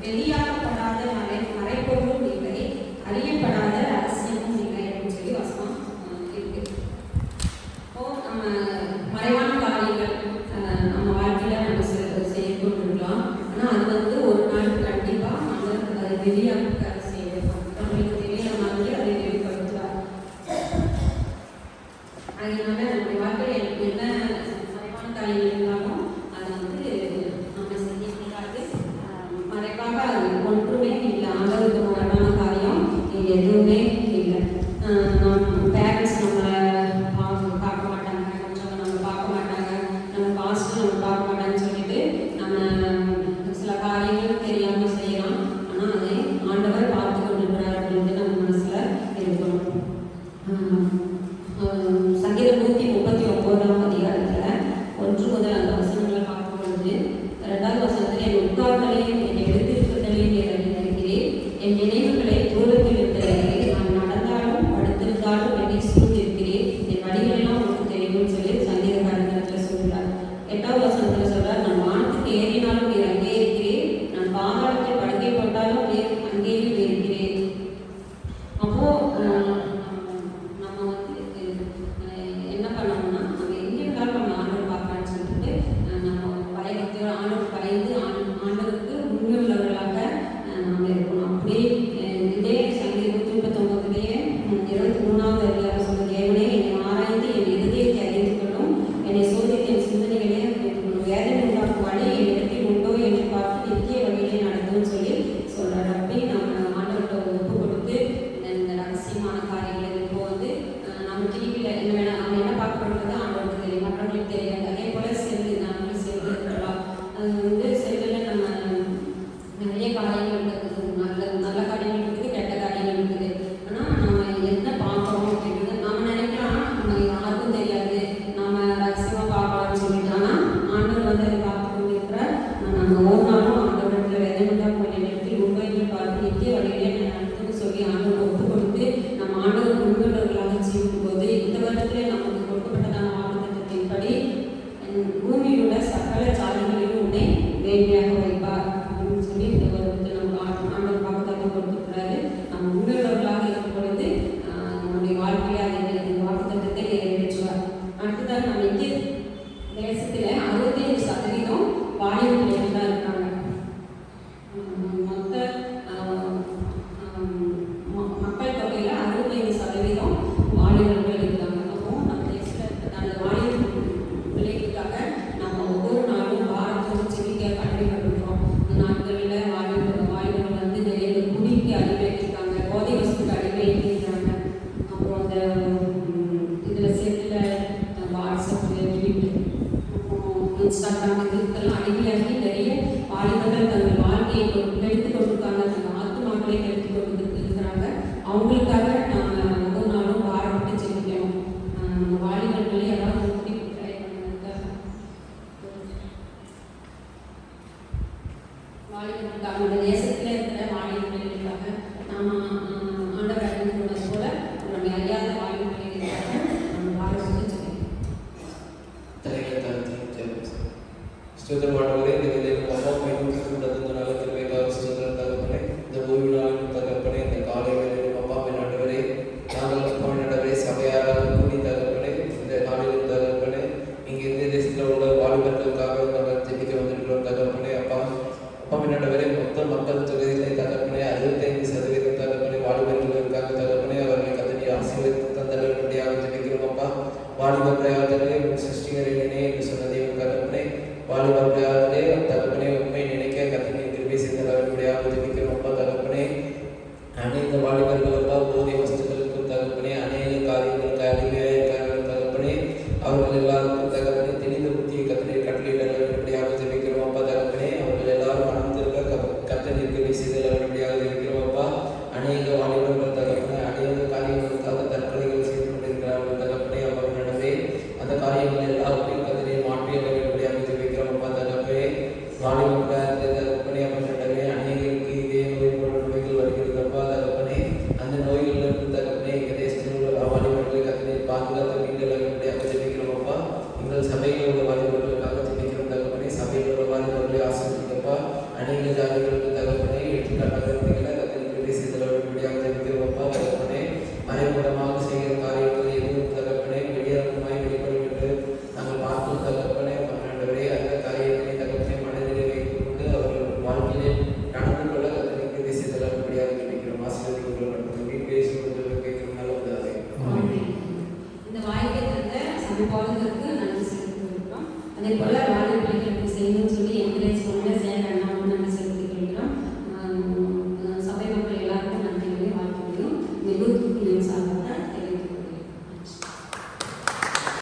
வெளியாக்கப்படாத மறைப்பொருளும் இல்லை, அறியப்படாத ரகசியமும் இல்லை அப்படின்னு சொல்லி வசனம் இருக்கு. இப்போ நம்ம மறைவான காரியங்கள் நம்ம வாழ்க்கையில நம்ம செய்ய கொண்டிருக்கலாம். ஆனால் அது வந்து ஒரு நாள் கண்டிப்பாக நம்ம அதை வெளியாக செய்யணும். நம்மளுக்கு தெரியற மாதிரி அதை வெளிப்படுத்துவார். அதனால நம்ம வாழ்க்கையில் என்ன மறைவான காரியங்கள் இருந்தாலும் அதை வந்து நம்ம செய்யக்கூடாது. மறைவாக அது ஒன்றுமே இல்லை. ஆண்டவருக்கு முரணான காரியம் எதுவுமே இல்லை. பேரண்ட்ஸ் நம்மளை பார்க்க மாட்டாங்க, கொஞ்சம் நம்ம பார்க்க மாட்டாங்க, நம்ம பாஸ்ட்டு நம்ம பார்க்க மாட்டாங்கன்னு சொல்லிட்டு நம்ம சில காரியங்கள் தெரியாமல் செய்யலாம். ஆனால் அதை ஆண்டவர் பார்த்து கொண்டிருக்கிறார் அப்படின்ட்டு நம்ம மனசில் இருக்கணும். சங்கீதம் 139ஆம் அதிகாரத்தில் 1 முதல் அந்த வசனங்களை பார்க்கும் பொழுது 2வது வசனத்தில் என் உட்கார்தலையும் என் எழுந்திருப்பதையும் நினைக்கிறேன், என் நினைவுகளை தூரத்தில் இருக்கிறேன், நான் நடந்தாலும் படுத்திருந்தாலும் என்னை சூழ்ந்திருக்கிறேன், என் வழிகளெல்லாம் உங்களுக்கு தெரியும்னு சொல்லி சங்கீதக்காரத்தில் சொல்கிறார். 8வது வசனத்தில் சொல்கிறார், நான் வானத்துக்கு ஏறினாலும் நீர் அங்கே இருக்கிறேன், நான் பாதாளத்தில் படுக்கை போட்டாலும் நீர் அங்கேயும் இருக்கிறேன். அப்போ நம்ம வந்து என்ன பண்ணணும்னா, நம்ம எங்கே இருந்தாலும் நம்ம ஆண்டவர் பார்க்கலான்னு சொல்லிட்டு நம்ம பயணத்தை ஆண்டவர் பயந்து ஆண்டவருக்கு உண்மையுள்ளவர்களாக நம்ம இருக்கணும். அப்படியே இதே சங்கீதம் 139 23வது அதிகாரம் சொல்ல, தேவனே என்னை ஆராய்ந்து என் இருதயத்தை அறிந்து கொள்ளும், என்னை சோதித்து என் சிந்தனைகளே அறிந்து கொள்ளும், வேதனை உண்டாக்கும் வழி என்னிடத்தில் உண்டோ என்று பார்த்து நித்திய வழியிலே நடக்கும்னு சொல்லி சொல்றாரு. அப்படி நம்ம ஆண்டவர்கிட்ட ஒப்பு கொடுத்து இந்த ரகசியமான காரியங்கள் இப்போ வந்து நம்ம டிவியில் என்ன வேணால் நம்ம என்ன பார்க்கணுன்றது ஆண்டவருக்கு தெரியும், மற்றவங்களுக்கு தெரியாது. அதே போல் செல்லு, நம்மளும் செல்லு இருக்கலாம். அது வந்து செல்லில் நம்ம நிறைய காரியங்கள் இருக்குது, நல்ல காரியங்கள் இருக்குது, கெட்ட காரியங்கள் இருக்குது. ஆனால் நம்ம என்ன பார்க்குறோம் அப்படின்றது நம்ம நினைக்கலாம் நம்ம யாருக்கும் தெரியாது, நம்ம ரகசியமாக பார்க்கலாம்னு சொல்லிட்டு. ஆனால் ஆண்டவர் வந்து அதை பார்த்து கொண்டு இருக்கிறார். நம்ம ஒரு நாளும் ஆண்டவரத்தில் வெதமுண்டா போய் நினைத்து உண்மையை பார்த்து நித்திய வழியிலே நடத்துன்னு சொல்லி ஆண்டவர் ஒப்பு கொடுத்து நம்ம ஆண்டவர் உண்மையுள்ளவர்களாக ஜீவிக்கும் போது இந்த வருடத்திலே நமக்கு கொடுக்கப்பட்டதான வாக்குத்தத்தத்தின்படி பூமியில் உள்ள சகல ஜாதிகளிலும் உன்னை வேண்டியாக வைப்பார் அப்படின்னு சொல்லி இந்த வருடத்தில் நம்ம ஆண்டவர் வாக்குத்தத்தம் கொடுத்துருக்கிறாரு. நம்ம உண்மையுள்ளவர்களாக இருக்கும் பொழுது நம்முடைய வாழ்க்கையை அதை வாக்குத்தத்தத்தை நிறைவேற்றுவார். அடுத்ததாக நம்ம இந்திய தேசத்தில் 65% வாலிப பிள்ளைகள் தான் இருக்காங்க. மொத்த மக்கள் தொகையில் 65% வாலிபர்கள் இருக்காங்க. அப்போ நம்ம தேசத்தில் அந்த வாலிப பிள்ளைகளுக்காக நம்ம ஒவ்வொரு நாளும் வாரத்தோடு செவிக்க கடமைப்பட்டிருக்கிறோம். இந்த நாட்களில் வாலிபர்கள் வந்து நிறைய குடிக்கு அடிமையாக்கியிருக்காங்க, போதை வசதிக்கு அடிமையாக்கியிருக்காங்க. அப்புறம் அந்த இதில் செல்லில் வாட்ஸ்அப்பில் ட்விட்டர் இன்ஸ்டாகிராம் இதுக்கெல்லாம் அடிமையாகி நிறைய வாலிபர்கள் தங்கள் வாழ்க்கையை எடுத்து கொண்டிருக்காங்க, தங்கள் ஆத்மாக்களை எடுத்து கொண்டு இருக்கிறாங்க. அவங்களுக்காக நம்ம ஒவ்வொரு நாளும் பாரப்பட்டு செஞ்சுக்கணும். நம்ம வாலிபர்களே யாராவது முடிவு ட்ரை பண்ணுங்க. வாலிபர்களுக்காக நம்ம தேசத்தில் இருக்கிற வாலிபர்களுக்காக நம்ம ஆண்டவர் அறிந்து கொண்டது போல நம்ம அறியாத வாலிபர்களுக்காக நம்ம பாரப்பட்டு செஞ்சுக்கணும். ஸ்தோத்திரமானவரே, இந்த வேளையில் அப்பா பயணம் கொண்டது நல்ல கிருபைக்காக ஸ்தோத்திரம் தகப்பனே. இந்த ஓய்வு நாளின் தகப்பனே, இந்த காலை வேளையிலும் அப்பா ஆண்டவரே, நாங்கள் அப்பா ஆண்டவரே சபையாராக கூடி தகப்பனே, இந்த நாளிலும் தகப்பனே இங்கே இந்த தேசத்தில் உள்ள வாலிபர்களுக்காக நாங்கள் ஜெபிக்க வந்திருக்கிறோம் தகப்பனே. அப்பா ஆண்டவரே, மொத்த மக்கள் தொகையிலே தகப்பனே 65% தகப்பனே வாலிபர்களுக்காக தகப்பனே அவர்களை கதறி ஆசீர்வதித்து தந்தரும்படியாக ஜெபிக்கிறோம். அப்பா வாலிப பிரயாதனே சிருஷ்டிகரிலே என்று சொன்னதே தகப்பனே, வாலிப பிரயாதனே தகப்பனே உண்மை நினைக்க கத்தனை கிருபை செய்து தரும்படியாக ஜெபிக்கிறோம். அப்பா தகப்பனே, அநேக வாலிபர்கள் அப்பா போதை வஸ்துக்களுக்கும் தகப்பனே அநேக காரியங்களுக்கு அடிமையாக இருக்கிறார்கள் தகப்பனே. அவர்கள் எல்லாருக்கும் தகப்பனே தெளிந்த புத்தியை கத்தனை கட்டளையிட வரும்படியாக ஜெபிக்கிறோம். அப்பா தகப்பனே, அவர்கள் எல்லாரும் மனந்திருக்க கத்தனை கிருபை செய்து வரும்படியாக ஜெபிக்கிறோம். அப்பா அநேக வாலிபர்கள் தகப்பனே அநேக காரியங்களுக்காக தற்கொலைகள் செய்து கொண்டிருக்கிறார்கள் தகப்பனே. அவர்களிடமே அந்த காரியங்கள் எல்லாருக்கும் கத்தனை மாற்றி வரும்படியாக ஜெபிக்கிறோம். அப்பா தகப்பனே, வாலிப